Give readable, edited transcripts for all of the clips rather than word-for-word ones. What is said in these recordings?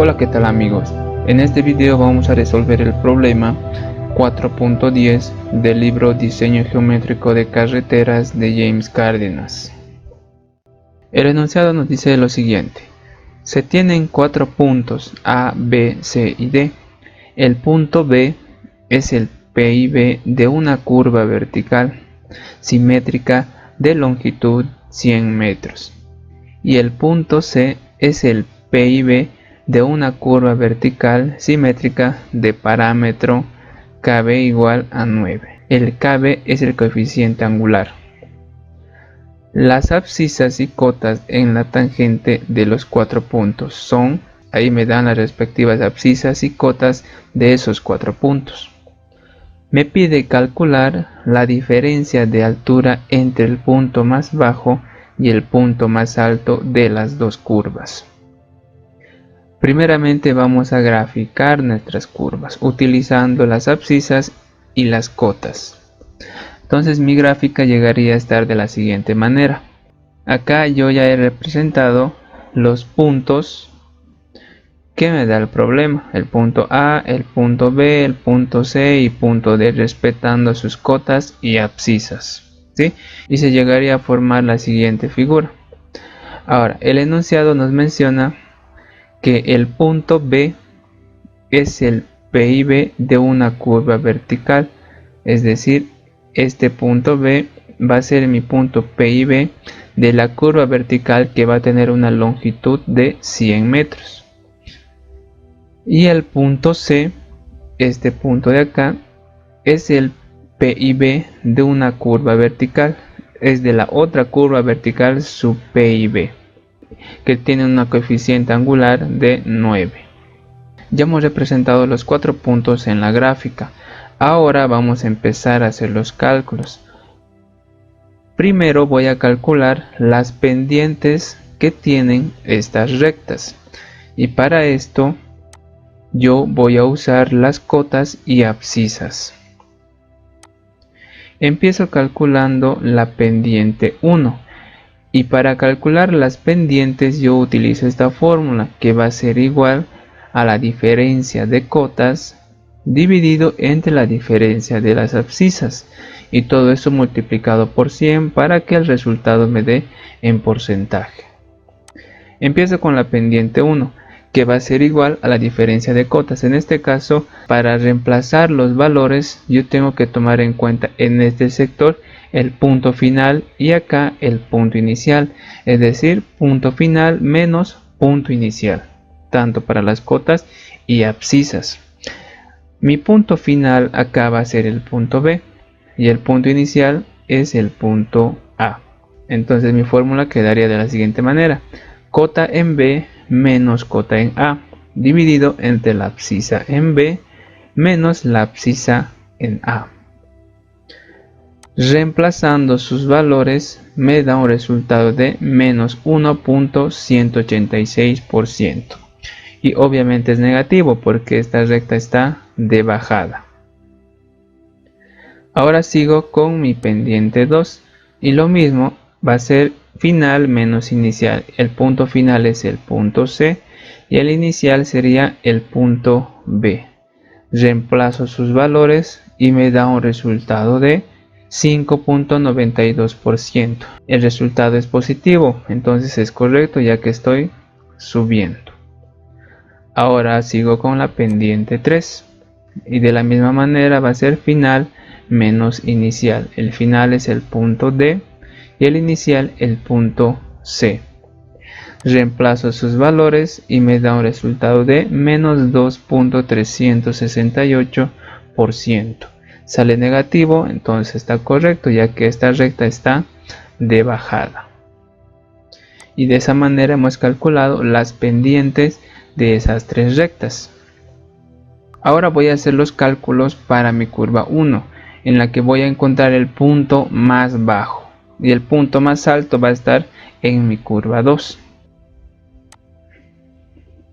Hola, ¿qué tal amigos? En este video vamos a resolver el problema 4.10 del libro Diseño Geométrico de Carreteras de James Cárdenas. El enunciado nos dice lo siguiente: se tienen 4 puntos A, B, C y D. El punto B es el PIB de una curva vertical simétrica de longitud 100 metros y el punto C es el PIB de una curva vertical simétrica de parámetro KB igual a 9. El KB es el coeficiente angular. Las abscisas y cotas en la tangente de los 4 puntos son, ahí me dan las respectivas abscisas y cotas de esos 4 puntos. Me pide calcular la diferencia de altura entre el punto más bajo y el punto más alto de las dos curvas. Primeramente vamos a graficar nuestras curvas utilizando las abscisas y las cotas. Entonces mi gráfica llegaría a estar de la siguiente manera. Acá yo ya he representado los puntos que me da el problema, el punto A, el punto B, el punto C y punto D, respetando sus cotas y abscisas, ¿sí? Y se llegaría a formar la siguiente figura. Ahora, el enunciado nos menciona que el punto B es el PIB de una curva vertical, es decir, este punto B va a ser mi punto PIB de la curva vertical que va a tener una longitud de 100 metros. Y el punto C, este punto de acá, es el PIB de una curva vertical, es de la otra curva vertical su PIB, que tiene una coeficiente angular de 9. Ya hemos representado los 4 puntos en la gráfica. Ahora vamos a empezar a hacer los cálculos. Primero voy a calcular las pendientes que tienen estas rectas. Y para esto yo voy a usar las cotas y abscisas. Empiezo calculando la pendiente 1. Y para calcular las pendientes yo utilizo esta fórmula que va a ser igual a la diferencia de cotas dividido entre la diferencia de las abscisas, y todo eso multiplicado por 100 para que el resultado me dé en porcentaje. Empiezo con la pendiente 1, que va a ser igual a la diferencia de cotas. En este caso, para reemplazar los valores, yo tengo que tomar en cuenta en este sector el punto final y acá el punto inicial, es decir, punto final menos punto inicial, tanto para las cotas y abscisas. Mi punto final acá va a ser el punto B y el punto inicial es el punto A. Entonces mi fórmula quedaría de la siguiente manera: cota en B menos cota en A dividido entre la abscisa en B menos la abscisa en A. Reemplazando sus valores me da un resultado de menos 1.186%. Y obviamente es negativo porque esta recta está de bajada. Ahora sigo con mi pendiente 2 y lo mismo va a ser final menos inicial. El punto final es el punto C y el inicial sería el punto B. Reemplazo sus valores y me da un resultado de 5.92%. El resultado es positivo, entonces es correcto ya que estoy subiendo. Ahora sigo con la pendiente 3 y de la misma manera va a ser final menos inicial. El final es el punto D y el inicial el punto C. Reemplazo sus valores y me da un resultado de menos 2.368%. Sale negativo, entonces está correcto ya que esta recta está de bajada. Y de esa manera hemos calculado las pendientes de esas 3 rectas. Ahora voy a hacer los cálculos para mi curva 1, en la que voy a encontrar el punto más bajo y el punto más alto va a estar en mi curva 2.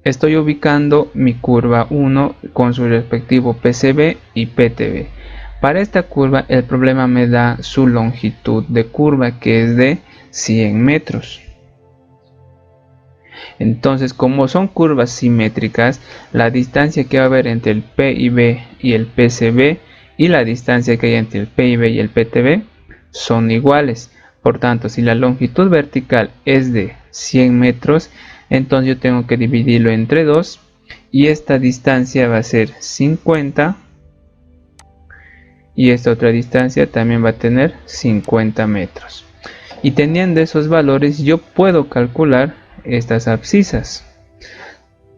Estoy ubicando mi curva 1 con su respectivo PCB y PTB. Para esta curva el problema me da su longitud de curva, que es de 100 metros. Entonces, como son curvas simétricas, la distancia que va a haber entre el PIB y el PCB y la distancia que hay entre el PIB y el PTB son iguales. Por tanto, si la longitud vertical es de 100 metros, entonces yo tengo que dividirlo entre 2 y esta distancia va a ser 50 y esta otra distancia también va a tener 50 metros. Y teniendo esos valores, yo puedo calcular estas abscisas.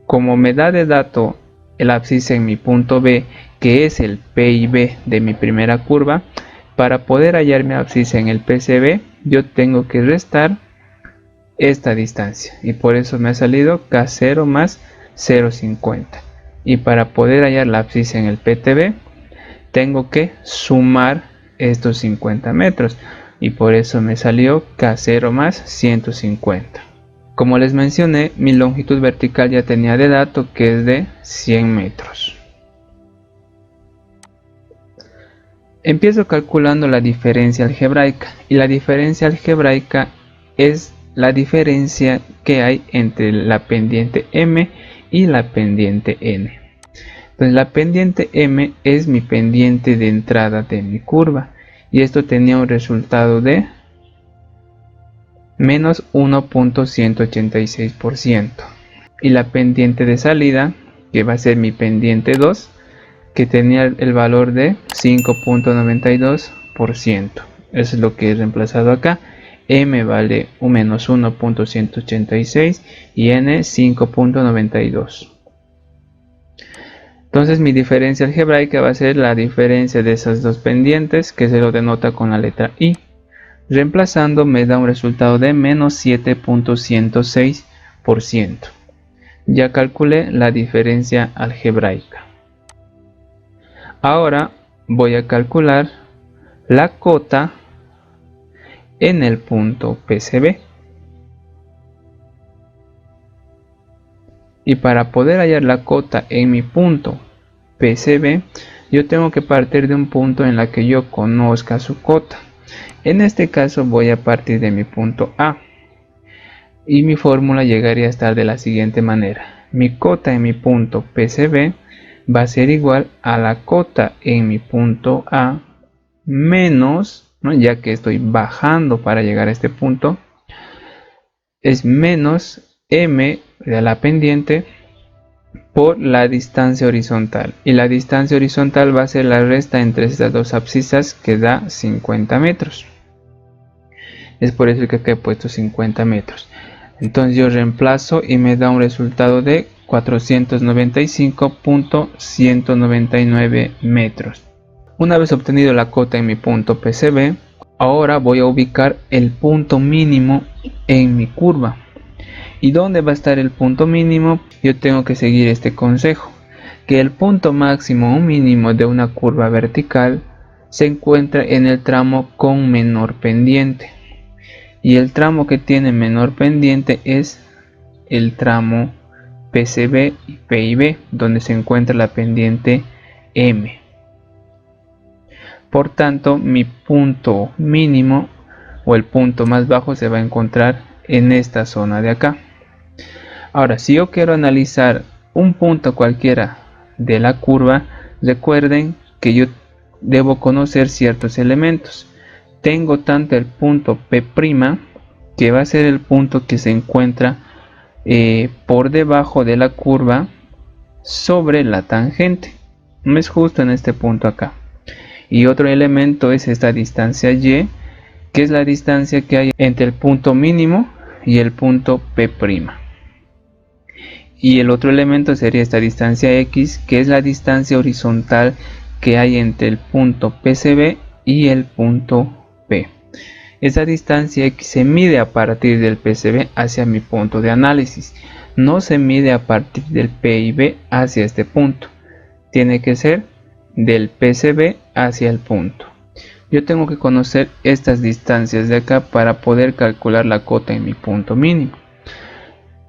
Como me da de dato el abscisa en mi punto B, que es el PIB de mi primera curva, para poder hallar mi abscisa en el PCB, yo tengo que restar esta distancia. Y por eso me ha salido K0 más 0,50. Y para poder hallar la abscisa en el PTB, tengo que sumar estos 50 metros. Y por eso me salió K0 más 150. Como les mencioné, mi longitud vertical ya tenía de dato que es de 100 metros. Empiezo calculando la diferencia algebraica, y la diferencia algebraica es la diferencia que hay entre la pendiente M y la pendiente N. Entonces la pendiente M es mi pendiente de entrada de mi curva, y esto tenía un resultado de menos 1.186%. Y la pendiente de salida, que va a ser mi pendiente 2, que tenía el valor de 5.92%. Eso es lo que he reemplazado acá. M vale un menos 1.186 y N 5.92. Entonces mi diferencia algebraica va a ser la diferencia de esas dos pendientes, que se lo denota con la letra I. Reemplazando me da un resultado de menos 7.106%. Ya calculé la diferencia algebraica. Ahora voy a calcular la cota en el punto PCB. Y para poder hallar la cota en mi punto PCB, yo tengo que partir de un punto en la que yo conozca su cota. En este caso voy a partir de mi punto A. Y mi fórmula llegaría a estar de la siguiente manera. Mi cota en mi punto PCB va a ser igual a la cota en mi punto A menos, ya que estoy bajando para llegar a este punto, es menos M de la pendiente por la distancia horizontal. Y la distancia horizontal va a ser la resta entre estas dos abscisas, que da 50 metros. Es por eso que acá he puesto 50 metros. Entonces yo reemplazo y me da un resultado de 495.199 metros. Una vez obtenido la cota en mi punto PCB, ahora voy a ubicar el punto mínimo en mi curva. ¿Y dónde va a estar el punto mínimo? Yo tengo que seguir este consejo, que el punto máximo o mínimo de una curva vertical se encuentra en el tramo con menor pendiente. Y el tramo que tiene menor pendiente es el tramo PCB y PIB, donde se encuentra la pendiente M. Por tanto, mi punto mínimo o el punto más bajo se va a encontrar en esta zona de acá. Ahora, si yo quiero analizar un punto cualquiera de la curva, recuerden que yo debo conocer ciertos elementos. Tengo tanto el punto P', que va a ser el punto que se encuentra por debajo de la curva sobre la tangente. Es justo en este punto acá. Y otro elemento es esta distancia Y, que es la distancia que hay entre el punto mínimo y el punto P'. Y el otro elemento sería esta distancia X, que es la distancia horizontal que hay entre el punto PCB y el punto P. Esa distancia X se mide a partir del PCB hacia mi punto de análisis. No se mide a partir del PIB hacia este punto. Tiene que ser del PCB hacia el punto. Yo tengo que conocer estas distancias de acá para poder calcular la cota en mi punto mínimo.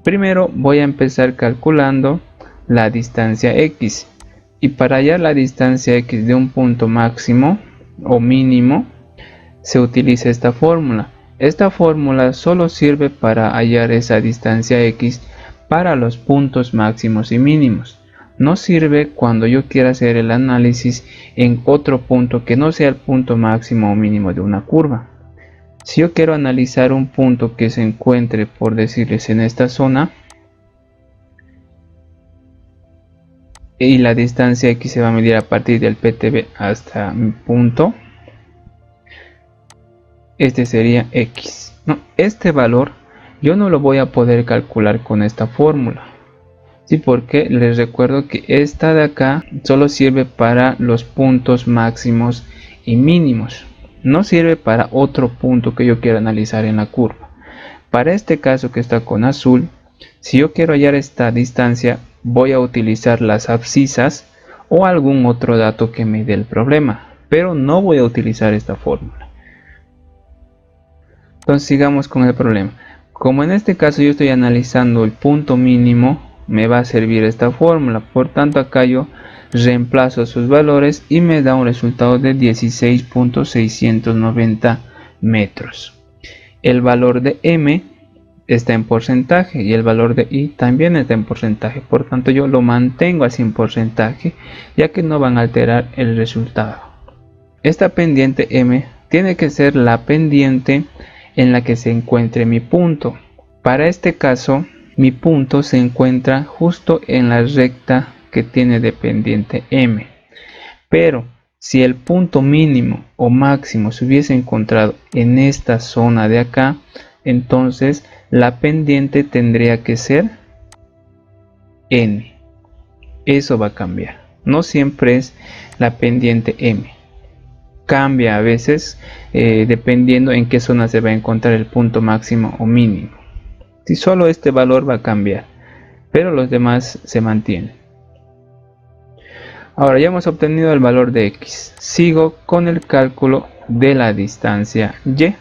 Primero voy a empezar calculando la distancia X. Y para hallar la distancia X de un punto máximo o mínimo, se utiliza esta fórmula, Esta fórmula solo sirve para hallar esa distancia x para los puntos máximos y mínimos. No sirve cuando yo quiera hacer el análisis en otro punto que no sea el punto máximo o mínimo de una curva. Si yo quiero analizar un punto que se encuentre, por decirles, en esta zona, y la distancia x se va a medir a partir del PTB hasta mi punto, este sería x. Este valor yo no lo voy a poder calcular con esta fórmula. Sí, porque les recuerdo que esta de acá solo sirve para los puntos máximos y mínimos. No sirve para otro punto que yo quiera analizar en la curva. Para este caso que está con azul, si yo quiero hallar esta distancia, voy a utilizar las abscisas o algún otro dato que me dé el problema, pero no voy a utilizar esta fórmula. Entonces sigamos con el problema. Como en este caso yo estoy analizando el punto mínimo, me va a servir esta fórmula. Por tanto, acá yo reemplazo sus valores y me da un resultado de 16.690 metros. El valor de m está en porcentaje y el valor de i también está en porcentaje. Por tanto, yo lo mantengo así en porcentaje, ya que no van a alterar el resultado. Esta pendiente m tiene que ser la pendiente en la que se encuentre mi punto. Para este caso, mi punto se encuentra justo en la recta que tiene de pendiente m. Pero si el punto mínimo o máximo se hubiese encontrado en esta zona de acá, entonces la pendiente tendría que ser n. Eso va a cambiar. No siempre es la pendiente m. Cambia a veces dependiendo en qué zona se va a encontrar el punto máximo o mínimo. Si solo este valor va a cambiar, pero los demás se mantienen. Ahora ya hemos obtenido el valor de x. Sigo con el cálculo de la distancia y,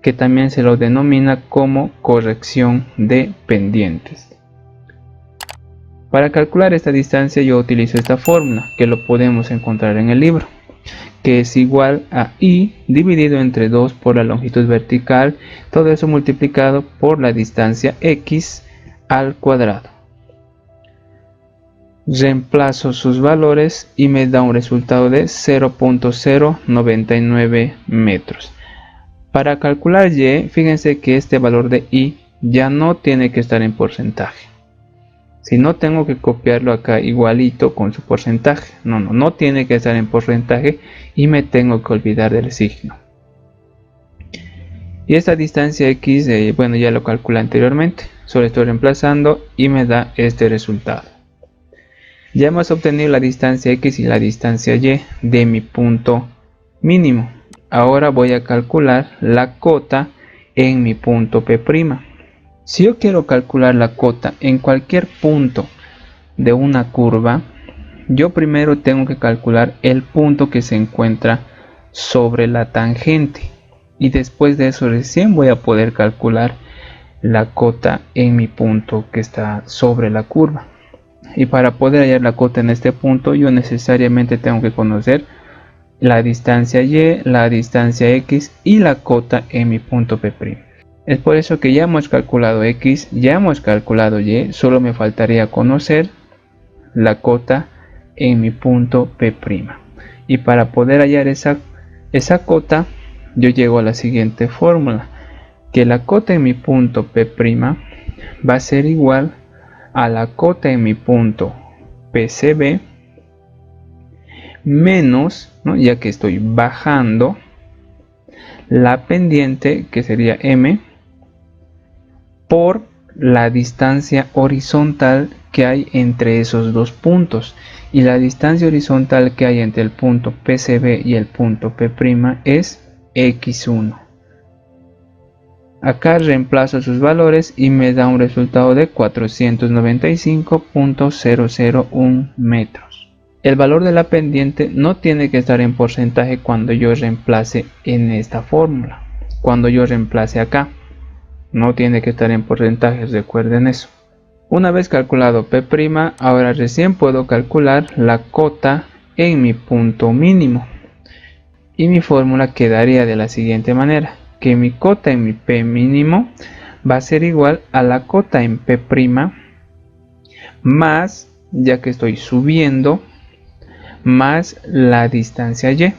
que también se lo denomina como corrección de pendientes. Para calcular esta distancia yo utilizo esta fórmula, que lo podemos encontrar en el libro, que es igual a i dividido entre 2 por la longitud vertical, todo eso multiplicado por la distancia x al cuadrado. Reemplazo sus valores y me da un resultado de 0.099 metros. Para calcular y, fíjense que este valor de i ya no tiene que estar en porcentaje. Si no, tengo que copiarlo acá igualito con su porcentaje. No tiene que estar en porcentaje y me tengo que olvidar del signo. Y esta distancia x, bueno, ya lo calculé anteriormente. Solo estoy reemplazando y me da este resultado. Ya hemos obtenido la distancia x y la distancia y de mi punto mínimo. Ahora voy a calcular la cota en mi punto P'. Si yo quiero calcular la cota en cualquier punto de una curva, yo primero tengo que calcular el punto que se encuentra sobre la tangente. Y después de eso recién voy a poder calcular la cota en mi punto que está sobre la curva. Y para poder hallar la cota en este punto, yo necesariamente tengo que conocer la distancia y, la distancia x y la cota en mi punto P'. Es por eso que ya hemos calculado x, ya hemos calculado y, solo me faltaría conocer la cota en mi punto P'. Y para poder hallar esa cota, yo llego a la siguiente fórmula, que la cota en mi punto P' va a ser igual a la cota en mi punto PCB menos, ya que estoy bajando, la pendiente, que sería m, por la distancia horizontal que hay entre esos dos puntos. Y la distancia horizontal que hay entre el punto PCB y el punto P' es x1. Acá reemplazo sus valores y me da un resultado de 495.001 metros. El valor de la pendiente no tiene que estar en porcentaje cuando yo reemplace en esta fórmula. Cuando yo reemplace acá, no tiene que estar en porcentajes, recuerden eso. Una vez calculado P', ahora recién puedo calcular la cota en mi punto mínimo. Y mi fórmula quedaría de la siguiente manera, que mi cota en mi P mínimo va a ser igual a la cota en P' más, ya que estoy subiendo, más la distancia Y.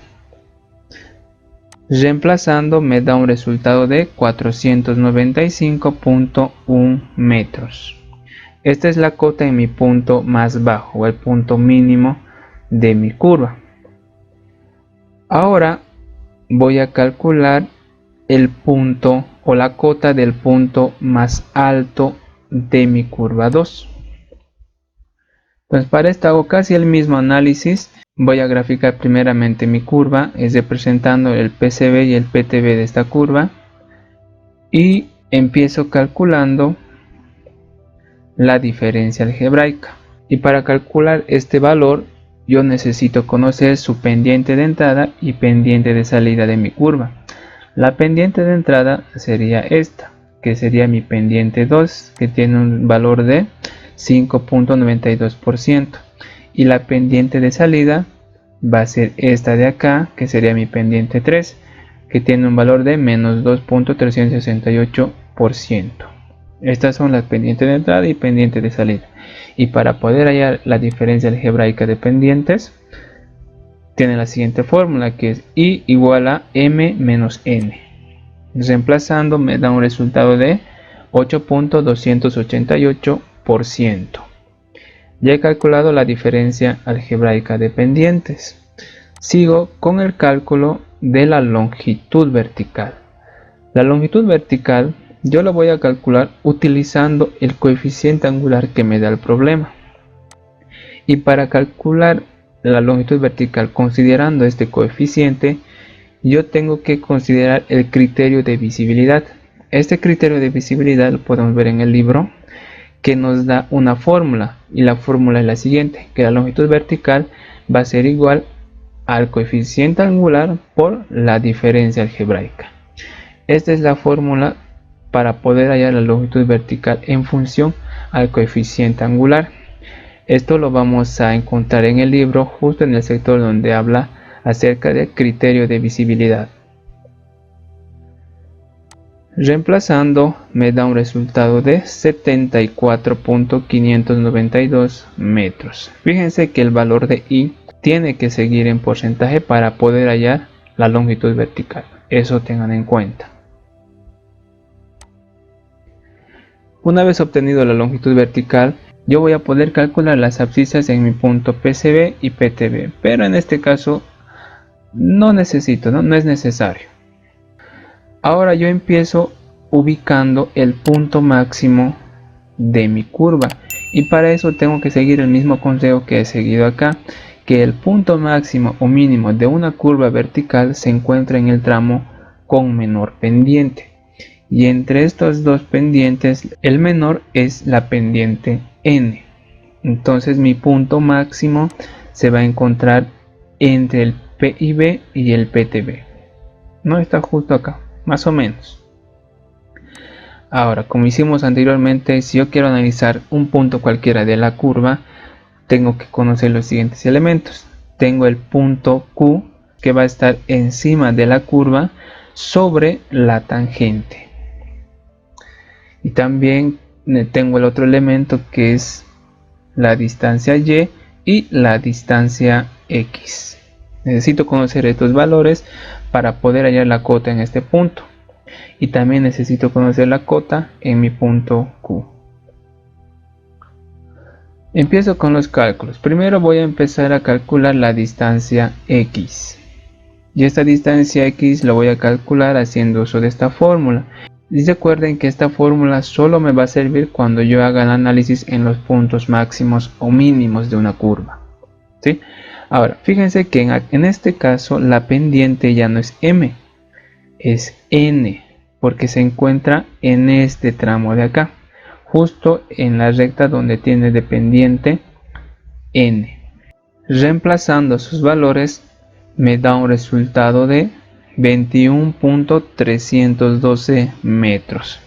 Reemplazando me da un resultado de 495.1 metros. Esta es la cota en mi punto más bajo, o el punto mínimo de mi curva. Ahora voy a calcular el punto o la cota del punto más alto de mi curva 2. Entonces para esto hago casi el mismo análisis. Voy a graficar primeramente mi curva, es representando el PCB y el PTB de esta curva, y empiezo calculando la diferencia algebraica. Y para calcular este valor yo necesito conocer su pendiente de entrada y pendiente de salida de mi curva. La pendiente de entrada sería esta, que sería mi pendiente 2, que tiene un valor de 5.92%. Y la pendiente de salida va a ser esta de acá, que sería mi pendiente 3, que tiene un valor de menos 2.368%. Estas son las pendientes de entrada y pendientes de salida. Y para poder hallar la diferencia algebraica de pendientes, tiene la siguiente fórmula, que es I igual a M menos N. Reemplazando me da un resultado de 8.288%. Ya he calculado la diferencia algebraica de pendientes. Sigo con el cálculo de la longitud vertical. La longitud vertical yo la voy a calcular utilizando el coeficiente angular que me da el problema. Y para calcular la longitud vertical considerando este coeficiente, yo tengo que considerar el criterio de visibilidad. Este criterio de visibilidad lo podemos ver en el libro, que nos da una fórmula, y la fórmula es la siguiente, que la longitud vertical va a ser igual al coeficiente angular por la diferencia algebraica. Esta es la fórmula para poder hallar la longitud vertical en función al coeficiente angular. Esto lo vamos a encontrar en el libro, justo en el sector donde habla acerca del criterio de visibilidad. Reemplazando me da un resultado de 74.592 metros. Fíjense que el valor de I tiene que seguir en porcentaje para poder hallar la longitud vertical. Eso tengan en cuenta. Una vez obtenido la longitud vertical, yo voy a poder calcular las abscisas en mi punto PCB y PTB. Pero en este caso no necesito, no es necesario. Ahora yo empiezo ubicando el punto máximo de mi curva, y para eso tengo que seguir el mismo consejo que he seguido acá, que el punto máximo o mínimo de una curva vertical se encuentra en el tramo con menor pendiente, y entre estos dos pendientes el menor es la pendiente N. Entonces mi punto máximo se va a encontrar entre el PIB y el PTB. No está justo acá, más o menos. Ahora, como hicimos anteriormente, si yo quiero analizar un punto cualquiera de la curva, tengo que conocer los siguientes elementos. Tengo el punto Q, que va a estar encima de la curva sobre la tangente. Y también tengo el otro elemento, que es la distancia Y y la distancia X. Necesito conocer estos valores para poder hallar la cota en este punto. Y también necesito conocer la cota en mi punto Q. Empiezo con los cálculos. Primero voy a empezar a calcular la distancia X. Y esta distancia X la voy a calcular haciendo uso de esta fórmula. Y recuerden que esta fórmula solo me va a servir cuando yo haga el análisis en los puntos máximos o mínimos de una curva. ¿Sí? Ahora, fíjense que en este caso la pendiente ya no es M, es N, porque se encuentra en este tramo de acá, justo en la recta donde tiene de pendiente N. Reemplazando sus valores me da un resultado de 21.312 metros.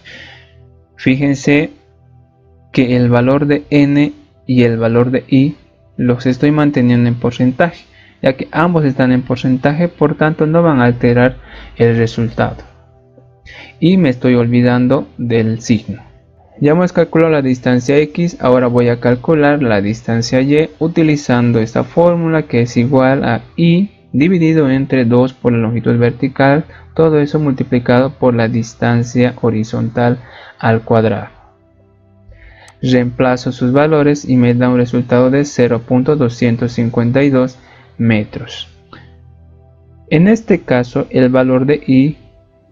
Fíjense que el valor de N y el valor de I los estoy manteniendo en porcentaje, ya que ambos están en porcentaje, por tanto no van a alterar el resultado. y me estoy olvidando del signo. Ya hemos calculado la distancia X, ahora voy a calcular la distancia Y utilizando esta fórmula, que es igual a Y dividido entre 2 por la longitud vertical, todo eso multiplicado por la distancia horizontal al cuadrado. Reemplazo sus valores y me da un resultado de 0.252 metros. En este caso el valor de Y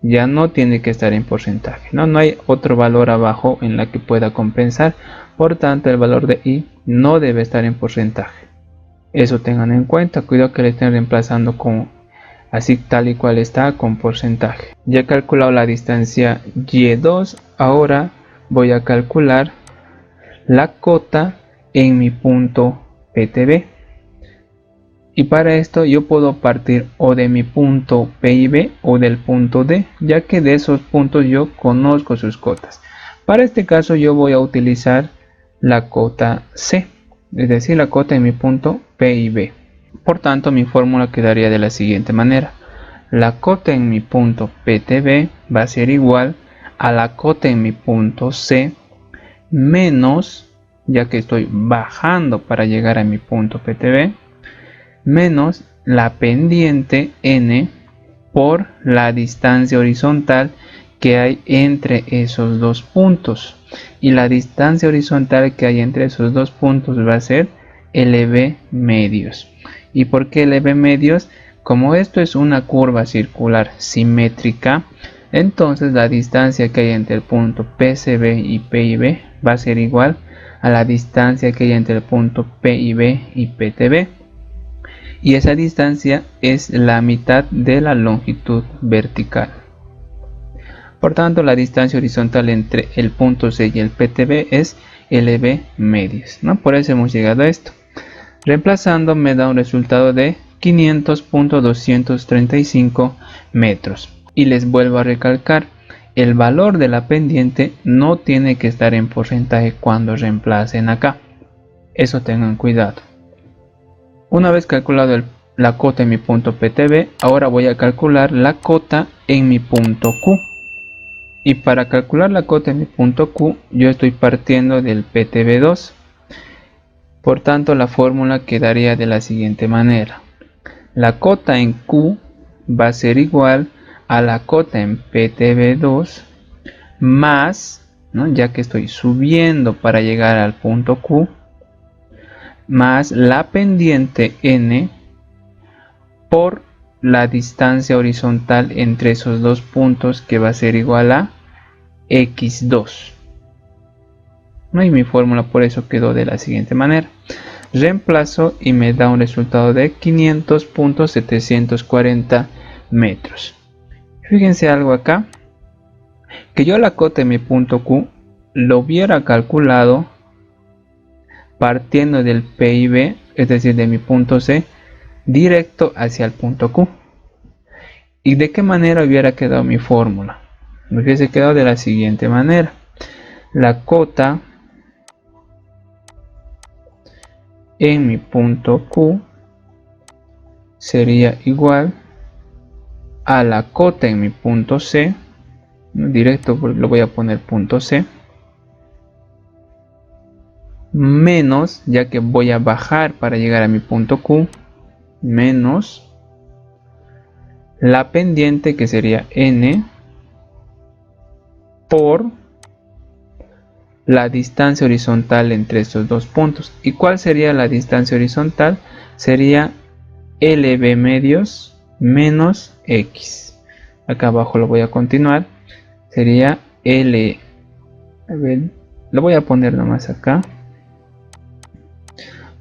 ya no tiene que estar en porcentaje, no hay otro valor abajo en la que pueda compensar, por tanto el valor de Y no debe estar en porcentaje. Eso tengan en cuenta, cuidado que le estén reemplazando con así tal y cual está con porcentaje. Ya he calculado la distancia Y2, ahora voy a calcular la cota en mi punto PTB. Y para esto yo puedo partir o de mi punto P y B o del punto D, ya que de esos puntos yo conozco sus cotas. Para este caso yo voy a utilizar la cota C, es decir, la cota en mi punto P y B. Por tanto, mi fórmula quedaría de la siguiente manera. La cota en mi punto PTB va a ser igual a la cota en mi punto C menos, ya que estoy bajando para llegar a mi punto PTB, menos la pendiente N por la distancia horizontal que hay entre esos dos puntos. Y la distancia horizontal que hay entre esos dos puntos va a ser LB medios. ¿Y por qué LB medios? Como esto es una curva circular simétrica, entonces la distancia que hay entre el punto PCB y PIB va a ser igual a la distancia que hay entre el punto PIB y PTB. Y esa distancia es la mitad de la longitud vertical. Por tanto, la distancia horizontal entre el punto C y el PTB es LB medios, ¿no? Por eso hemos llegado a esto. Reemplazando me da un resultado de 500.235 metros. Y les vuelvo a recalcar, el valor de la pendiente no tiene que estar en porcentaje cuando reemplacen acá. Eso tengan cuidado. Una vez calculado la cota en mi punto PTB, ahora voy a calcular la cota en mi punto Q. Y para calcular la cota en mi punto Q, yo estoy partiendo del PTB2. Por tanto, la fórmula quedaría de la siguiente manera. La cota en Q va a ser igual a la cota en PTB2 más, ¿no? Ya que estoy subiendo para llegar al punto Q, más la pendiente N por la distancia horizontal entre esos dos puntos, que va a ser igual a X2. ¿No? Y mi fórmula por eso quedó de la siguiente manera. Reemplazo y me da un resultado de 500.740 metros. Fíjense algo acá, que yo la cota en mi punto Q lo hubiera calculado partiendo del P y B, es decir, de mi punto C, directo hacia el punto Q. ¿Y de qué manera hubiera quedado mi fórmula? Me hubiese quedado de la siguiente manera. La cota en mi punto Q sería igual a la cota en mi punto C, directo lo voy a poner punto C, menos, ya que voy a bajar para llegar a mi punto Q, menos la pendiente, que sería N, por la distancia horizontal entre estos dos puntos. ¿Y cuál sería la distancia horizontal? Sería LB medios menos X. Acá abajo lo voy a continuar. Sería L. A ver, lo voy a poner nomás acá.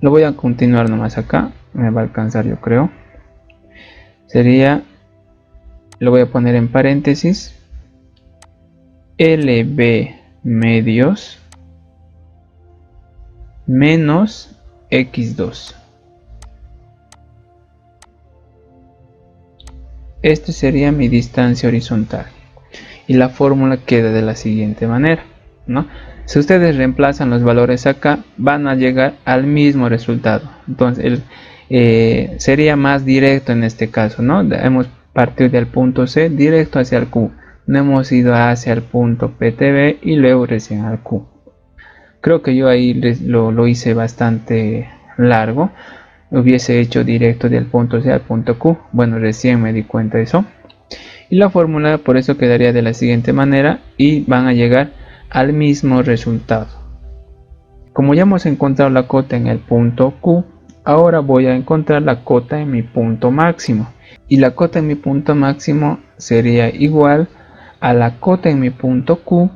Lo voy a continuar nomás acá. Me va a alcanzar, yo creo. Sería, lo voy a poner en paréntesis, LB medios menos X2. Este sería mi distancia horizontal. Y la fórmula queda de la siguiente manera, ¿no? Si ustedes reemplazan los valores acá, van a llegar al mismo resultado. Entonces, sería más directo en este caso, ¿no? Hemos partido del punto C directo hacia el Q. no hemos ido hacia el punto PTB y luego recién al Q. Creo que yo ahí lo hice bastante largo. Hubiese hecho directo del punto C al punto Q. Bueno, recién me di cuenta de eso. Y la fórmula por eso quedaría de la siguiente manera y van a llegar al mismo resultado. Como ya hemos encontrado la cota en el punto Q, ahora voy a encontrar la cota en mi punto máximo. Y la cota en mi punto máximo sería igual a la cota en mi punto Q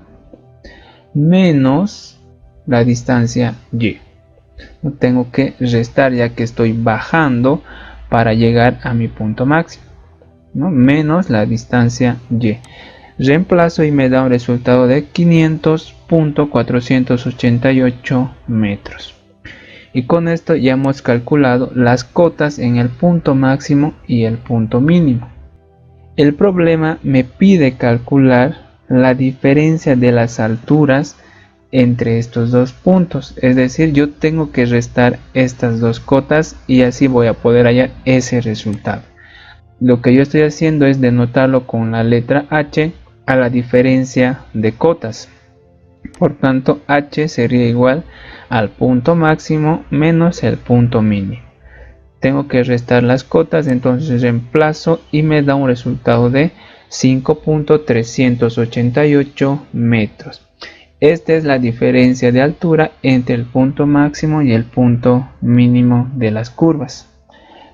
menos la distancia Y. No tengo que restar ya que estoy bajando para llegar a mi punto máximo, ¿no? Menos la distancia Y. Reemplazo y me da un resultado de 500.488 metros. Y con esto ya hemos calculado las cotas en el punto máximo y el punto mínimo. El problema me pide calcular la diferencia de las alturas entre estos dos puntos, es decir, yo tengo que restar estas dos cotas y así voy a poder hallar ese resultado. Lo que yo estoy haciendo es denotarlo con la letra H a la diferencia de cotas. Por tanto, H sería igual al punto máximo menos el punto mínimo. Tengo que restar las cotas, entonces reemplazo y me da un resultado de 5.388 metros. Esta es la diferencia de altura entre el punto máximo y el punto mínimo de las curvas.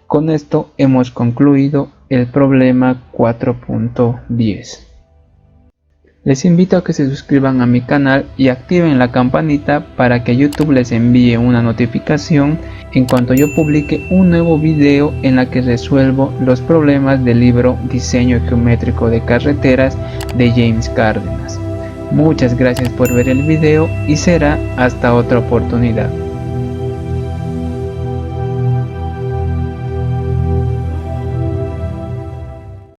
Con esto hemos concluido el problema 4.10. Les invito a que se suscriban a mi canal y activen la campanita para que YouTube les envíe una notificación en cuanto yo publique un nuevo video en la que resuelvo los problemas del libro Diseño Geométrico de Carreteras de James Cárdenas. Muchas gracias por ver el video y será hasta otra oportunidad.